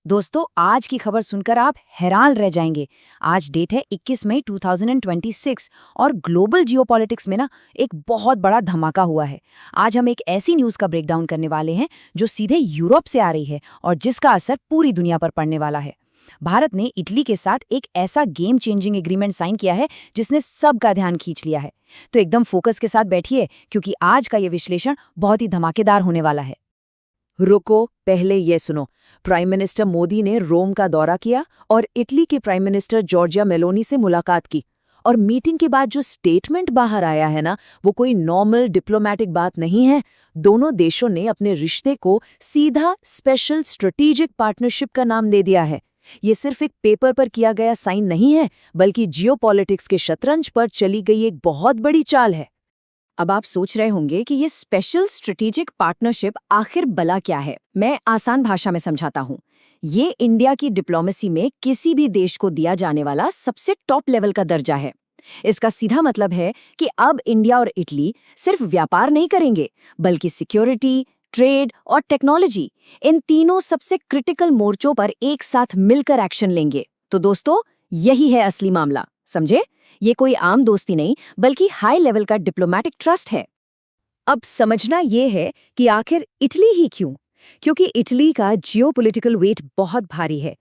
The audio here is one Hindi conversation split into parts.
दोस्तों, आज की खबर सुनकर आप हैरान रह जाएंगे। आज डेट है 21 मई 2026 और ग्लोबल जियोपॉलिटिक्स में ना एक बहुत बड़ा धमाका हुआ है। आज हम एक ऐसी न्यूज़ का ब्रेकडाउन करने वाले हैं जो सीधे यूरोप से आ रही है और जिसका असर पूरी दुनिया पर पड़ने वाला है। भारत ने इटली के साथ एक ऐसा गेम चेंजिंग एग्रीमेंट साइन किया है जिसने सबका ध्यान खींच लिया है। तो एकदम फोकस के साथ बैठिए क्योंकि आज का ये विश्लेषण बहुत ही धमाकेदार होने वाला है। रुको, पहले ये सुनो। प्राइम मिनिस्टर मोदी ने रोम का दौरा किया और इटली के प्राइम मिनिस्टर जॉर्जिया मेलोनी से मुलाकात की। और मीटिंग के बाद जो स्टेटमेंट बाहर आया है ना, वो कोई नॉर्मल डिप्लोमेटिक बात नहीं है। दोनों देशों ने अपने रिश्ते को सीधा स्पेशल स्ट्रेटेजिक पार्टनरशिप का नाम दे दिया है। ये सिर्फ एक पेपर पर किया गया साइन नहीं है, बल्कि जियोपॉलिटिक्स के शतरंज पर चली गई एक बहुत बड़ी चाल है। अब आप सोच रहे होंगे कि ये स्पेशल स्ट्रेटेजिक पार्टनरशिप आखिर भला क्या है। मैं आसान भाषा में समझाता हूँ। ये इंडिया की डिप्लोमेसी में किसी भी देश को दिया जाने वाला सबसे टॉप लेवल का दर्जा है। इसका सीधा मतलब है कि अब इंडिया और इटली सिर्फ व्यापार नहीं करेंगे, बल्कि सिक्योरिटी, ट्रेड और टेक्नोलॉजी, इन तीनों सबसे क्रिटिकल मोर्चों पर एक साथ मिलकर एक्शन लेंगे। तो दोस्तों, यही है असली मामला, समझे? ये कोई आम दोस्ती नहीं, बल्कि हाई लेवल का डिप्लोमेटिक ट्रस्ट है। अब समझना ये है कि आखिर इटली ही क्यों? क्योंकि इटली का जियोपॉलिटिकल वेट बहुत भारी है।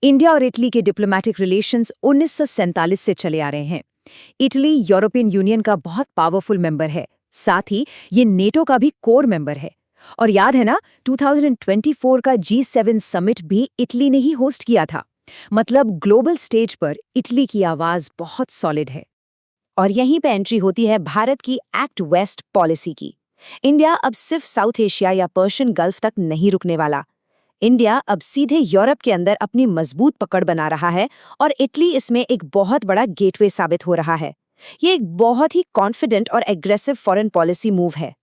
इंडिया और इटली के डिप्लोमेटिक रिलेशंस 1947 से चले आ रहे हैं। इटली यूरोपियन यूनियन का बहुत पावरफुल मेंबर है, साथ ही ये नेटो का भी कोर मेंबर है। और याद है ना, 2024 का G7 समिट भी इटली ने ही होस्ट किया था। मतलब ग्लोबल स्टेज पर इटली की आवाज बहुत सॉलिड है। और यहीं पे एंट्री होती है भारत की एक्ट वेस्ट पॉलिसी की। इंडिया अब सिर्फ साउथ एशिया या पर्शियन गल्फ तक नहीं रुकने वाला। इंडिया अब सीधे यूरोप के अंदर अपनी मजबूत पकड़ बना रहा है और इटली इसमें एक बहुत बड़ा गेटवे साबित हो रहा है। ये एक बहुत ही कॉन्फिडेंट और एग्रेसिव फॉरेन पॉलिसी मूव है।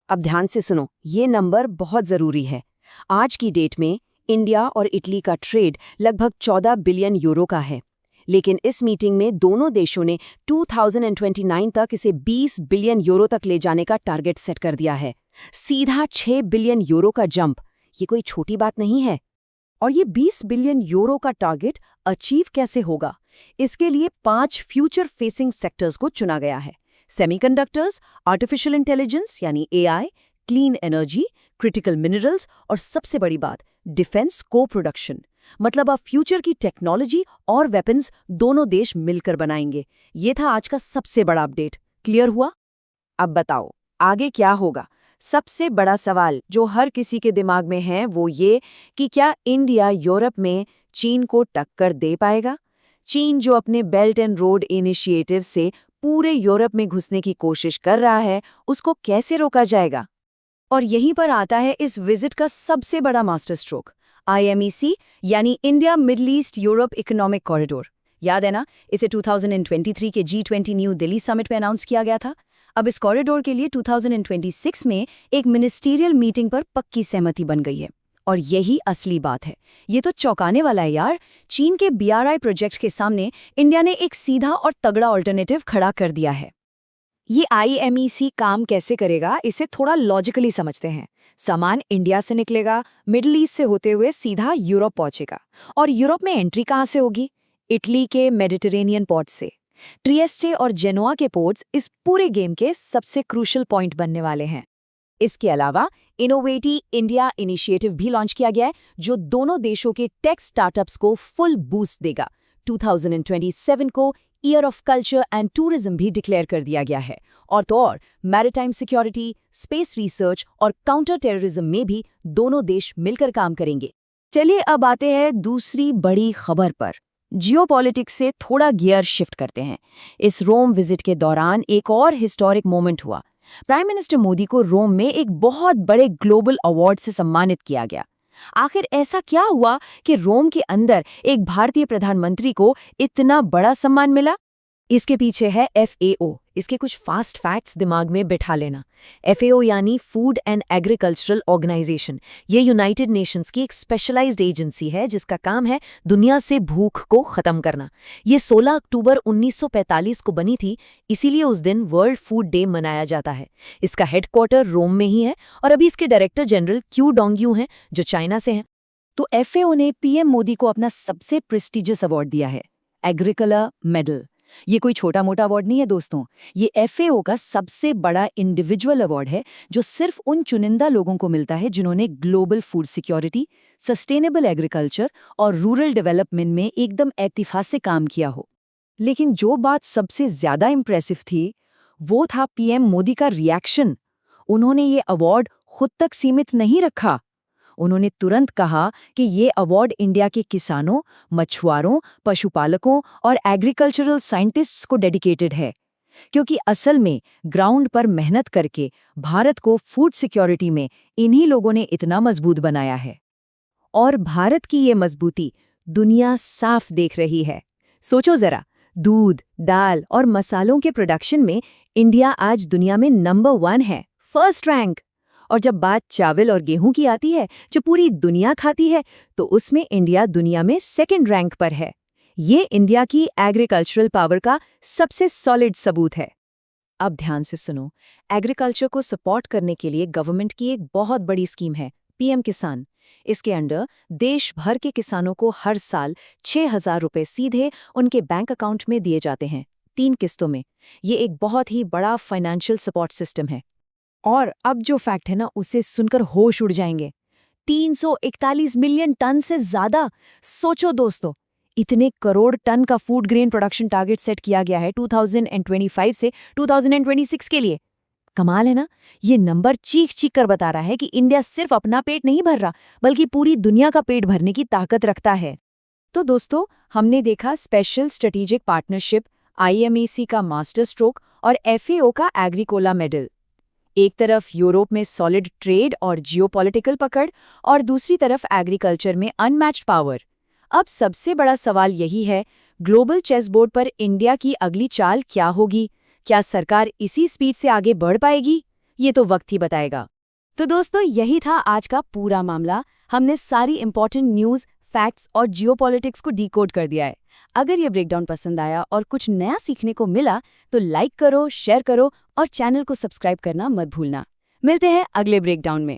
अब ध्यान से सुनो, ये नंबर बहुत जरूरी है। आज की डेट में इंडिया और इटली का ट्रेड लगभग 14 बिलियन यूरो का है। लेकिन इस मीटिंग में दोनों देशों ने 2029 तक इसे 20 बिलियन यूरो तक ले जाने का टारगेट सेट कर दिया है। सीधा 6 बिलियन यूरो का जंप, ये कोई छोटी बात नहीं है। और ये 20 बिलियन यूरो का टारगेट अचीव कैसे होगा? इसके लिए 5 फ्यूचर फेसिंग सेक्टर्स को चुना गया है। सेमीकंडक्टर्स, आर्टिफिशियल इंटेलिजेंस यानी AI, clean energy, critical minerals और सबसे बड़ी बात, डिफेंस को प्रोडक्शन। मतलब अब फ्यूचर की टेक्नोलॉजी और वेपन्स दोनों देश मिलकर बनाएंगे। ये था आज का सबसे बड़ा अपडेट। क्लियर हुआ? अब बताओ, आगे क्या होगा? सबसे बड़ा सवाल जो हर किसी के दिमाग में है वो ये कि क्या इंडिया यूरोप में चीन को टक्कर दे पाएगा? चीन जो अपने बेल्ट एंड रोड इनिशिएटिव से पूरे यूरोप में घुसने की कोशिश कर रहा है, उसको कैसे रोका जाएगा? और यहीं पर आता है इस विजिट का सबसे बड़ा मास्टर स्ट्रोक, IMEC यानी India middle east Europe economic corridor. याद है ना, इसे 2023 के G20 न्यू दिल्ली समिट में अनाउंस किया गया था। अब इस कॉरिडोर के लिए 2026 में एक मिनिस्टीरियल मीटिंग पर पक्की सहमति बन गई है। और यही असली बात है। ये तो चौंकाने वाला है यार। चीन के BRI प्रोजेक्ट के सामने इंडिया ने एक सीधा और तगड़ा ऑल्टरनेटिव खड़ा कर दिया है। ये IMEC काम कैसे करेगा, इसे थोड़ा लॉजिकली समझते हैं। सामान इंडिया से निकलेगा, मिडिल ईस्ट से होते हुए सीधा यूरोप पहुंचेगा। और यूरोप में एंट्री कहाँ से होगी? इटली के मेडिटेरेनियन पोर्ट से। ट्रिएस्टे और जेनोआ के पोर्ट्स इस पूरे गेम के सबसे क्रूशल पॉइंट बनने वाले हैं। इसके अलावा इनोवेटी इंडिया इनिशिएटिव भी लॉन्च किया गया है, जो दोनों देशों के टेक स्टार्टअप्स को फुल बूस्ट देगा। 2027 को year of culture and tourism भी डिक्लेयर कर दिया गया है। और तो और मैरिटाइम सिक्योरिटी, स्पेस रिसर्च और काउंटर टेररिज्म में भी दोनों देश मिलकर काम करेंगे। चलिए अब आते हैं दूसरी बड़ी खबर पर। जियोपॉलिटिक्स से थोड़ा गियर शिफ्ट करते हैं। इस रोम विजिट के दौरान एक और हिस्टोरिक मोमेंट हुआ। प्राइम मिनिस्टर मोदी को रोम में एक बहुत बड़े ग्लोबल अवार्ड से सम्मानित किया गया। आखिर ऐसा क्या हुआ कि रोम के अंदर एक भारतीय प्रधानमंत्री को इतना बड़ा सम्मान मिला? इसके पीछे है FAO। इसके कुछ फास्ट फैक्ट्स दिमाग में बिठा लेना। FAO यानी फूड एंड एग्रीकल्चरल ऑर्गेनाइजेशन। ये यूनाइटेड नेशंस की एक स्पेशलाइज्ड एजेंसी है जिसका काम है दुनिया से भूख को खत्म करना। ये 16 अक्टूबर 1945 को बनी थी, इसीलिए उस दिन वर्ल्ड फूड डे मनाया जाता है। इसका हेडक्वार्टर रोम में ही है और अभी इसके डायरेक्टर जनरल क्यू डोंगयू हैं, जो चाइना से हैं। तो एफएओ ने पीएम मोदी को अपना सबसे प्रेस्टिजियस अवार्ड दिया है, एग्रीकल्चर मेडल। ये कोई छोटा मोटा अवार्ड नहीं है दोस्तों, ये एफएओ का सबसे बड़ा इंडिविजुअल अवार्ड है जो सिर्फ उन चुनिंदा लोगों को मिलता है जिन्होंने global food security, sustainable agriculture और रूरल डेवलपमेंट में एकदम ऐतिहासिक काम किया हो। लेकिन जो बात सबसे ज्यादा इंप्रेसिव थी वो था पीएम मोदी का रिएक्शन। उन्होंने ये अवार्ड खुद तक सीमित नहीं रखा। उन्होंने तुरंत कहा कि ये अवार्ड इंडिया के किसानों, मछुआरों, पशुपालकों और एग्रीकल्चरल साइंटिस्ट्स को डेडिकेटेड है, क्योंकि असल में ग्राउंड पर मेहनत करके भारत को फूड सिक्योरिटी में इन्हीं लोगों ने इतना मजबूत बनाया है। और भारत की ये मजबूती दुनिया साफ देख रही है। सोचो जरा, दूध, दाल और मसालों के प्रोडक्शन में इंडिया आज दुनिया में नंबर 1 है, फर्स्ट रैंक। और जब बात चावल और गेहूं की आती है जो पूरी दुनिया खाती है, तो उसमें इंडिया दुनिया में सेकंड रैंक पर है। ये इंडिया की एग्रीकल्चरल पावर का सबसे सॉलिड सबूत है। अब ध्यान से सुनो, एग्रीकल्चर को सपोर्ट करने के लिए गवर्नमेंट की एक बहुत बड़ी स्कीम है, पीएम किसान। इसके अंडर देश भर के किसानों को हर साल 6,000 रुपए सीधे उनके बैंक अकाउंट में दिए जाते हैं, 3 किस्तों में। ये एक बहुत ही बड़ा फाइनेंशियल सपोर्ट सिस्टम है। और अब जो फैक्ट है ना, उसे सुनकर होश उड़ जाएंगे, 341 मिलियन टन से ज्यादा। सोचो दोस्तों, इतने करोड़ टन का food grain production target set किया गया है 2025 से 2026 के लिए। कमाल है ना। ये नंबर चीख चीख कर बता रहा है कि इंडिया सिर्फ अपना पेट नहीं भर रहा, बल्कि पूरी दुनिया का पेट भरने की ताकत रखता है। तो दोस्तों, हमने देखा स्पेशल स्ट्रेटेजिक पार्टनरशिप, IMAC का मास्टर स्ट्रोक और FAO का एग्रीकोला मेडल। एक तरफ यूरोप में सॉलिड ट्रेड और जियोपॉलिटिकल पकड़, और दूसरी तरफ एग्रीकल्चर में अनमैच्ड पावर। अब सबसे बड़ा सवाल यही है, ग्लोबल चेसबोर्ड पर इंडिया की अगली चाल क्या होगी? क्या सरकार इसी स्पीड से आगे बढ़ पाएगी? ये तो वक्त ही बताएगा। तो दोस्तों, यही था आज का पूरा मामला। हमने सारी इंपॉर्टेंट न्यूज़, फैक्ट्स और जियोपॉलिटिक्स को डिकोड कर दिया है। अगर ये ब्रेकडाउन पसंद आया और कुछ नया सीखने को मिला तो लाइक करो, शेयर करो और चैनल को सब्सक्राइब करना मत भूलना। मिलते हैं अगले ब्रेकडाउन में।